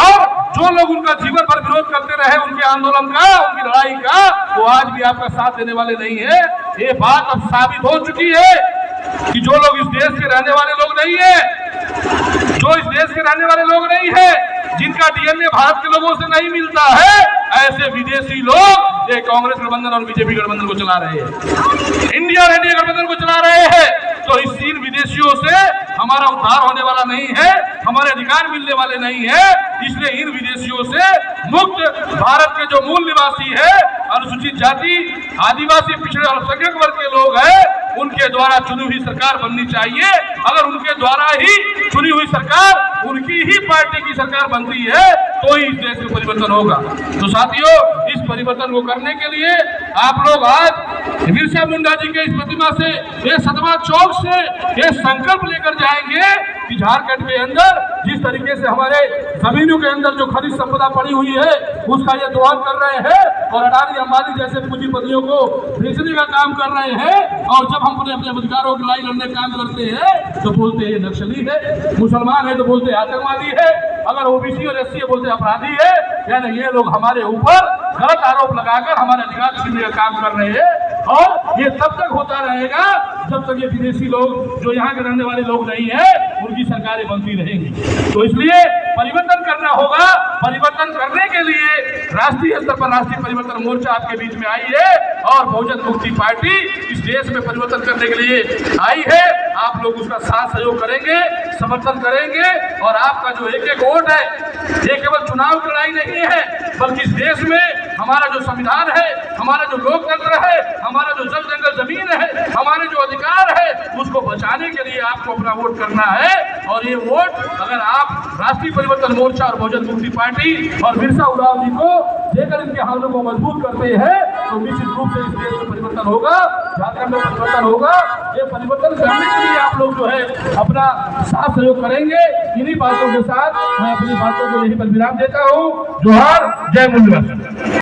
और जो लोग उनका जीवन भर विरोध करते रहे, उनके आंदोलन का, उनकी लड़ाई का, वो आज भी आपका साथ देने वाले नहीं है। ये बात अब साबित हो चुकी है कि जो लोग इस देश के रहने वाले लोग नहीं है, जो इस देश के रहने वाले लोग नहीं है, जिनका डीएनए भारत के लोगों से नहीं मिलता है, ऐसे विदेशी लोग ये कांग्रेस गठबंधन और बीजेपी गठबंधन को चला रहे हैं, इंडिया और एनडीए गठबंधन को चला रहे हैं। तो इस तीन विदेशियों से हमारा उद्धार होने वाला नहीं है, हमारे अधिकार मिलने वाले नहीं है। इसलिए इन विदेशियों से मुक्त भारत के जो मूल निवासी है, अनुसूचित जाति, आदिवासी, पिछड़े और अल्पसंख्यक वर्ग के लोग हैं, उनके द्वारा चुनी हुई सरकार बननी चाहिए। अगर उनके द्वारा ही चुनी हुई सरकार, उनकी ही पार्टी की सरकार बनती है, तो ही इस देश में परिवर्तन होगा। तो साथियों, इस परिवर्तन को करने के लिए आप लोग आज बिरसा मुंडा जी के इस प्रतिमा से, ये सदमा चौक से ये संकल्प लेकर जाएंगे कि झारखंड के अंदर जिस तरीके से हमारे जमीनों के अंदर जो खनिज संपदा पड़ी हुई है, उसका ये दोहन कर रहे हैं और अडानी अंबानी जैसे पूंजीपतियों को बेचने का काम कर रहे हैं। और जब हम अपने अधिकारों की लड़ाई लड़ने का काम करते हैं तो बोलते हैं नक्सली है, मुसलमान है तो बोलते हैं आतंकवादी है, अगर ओबीसी और एससी है बोलते अपराधी है। यानी ये लोग हमारे ऊपर गलत आरोप लगाकर हमारे अधिकार छीनने का काम कर रहे हैं। और ये तब तक होता रहेगा जब तक ये विदेशी लोग, जो यहाँ के रहने वाले लोग नहीं है, उनकी सरकारें बनती रहेंगी। तो इसलिए परिवर्तन करना होगा। परिवर्तन करने के लिए राष्ट्रीय स्तर पर राष्ट्रीय परिवर्तन मोर्चा आपके बीच में आई है और बहुजन मुक्ति पार्टी इस देश में परिवर्तन करने के लिए आई है। आप लोग उसका साथ सहयोग करेंगे, समर्थन करेंगे और आपका जो एक एक वोट है, ये केवल चुनाव की लड़ाई नहीं है, बल्कि इस देश में हमारा जो संविधान है, हमारा जो लोकतंत्र है, हमारा जो जल जंगल जमीन है, हमारे जो अधिकार है, उसको बचाने के लिए आपको अपना वोट करना है। और ये वोट अगर आप राष्ट्रीय परिवर्तन मोर्चा और बहुजन मुक्ति पार्टी और बिरसा उरांव जी को देकर इनके हाथों को मजबूत करते हैं, तो निश्चित रूप से इस देश में परिवर्तन होगा, झारखंड में परिवर्तन होगा। ये परिवर्तन करने के लिए आप लोग जो है अपना साथ सहयोग करेंगे। इन्हीं बातों के साथ मैं अपनी बातों को यहीं पर विराम देता हूँ। जोहार, जय मूल्यवान।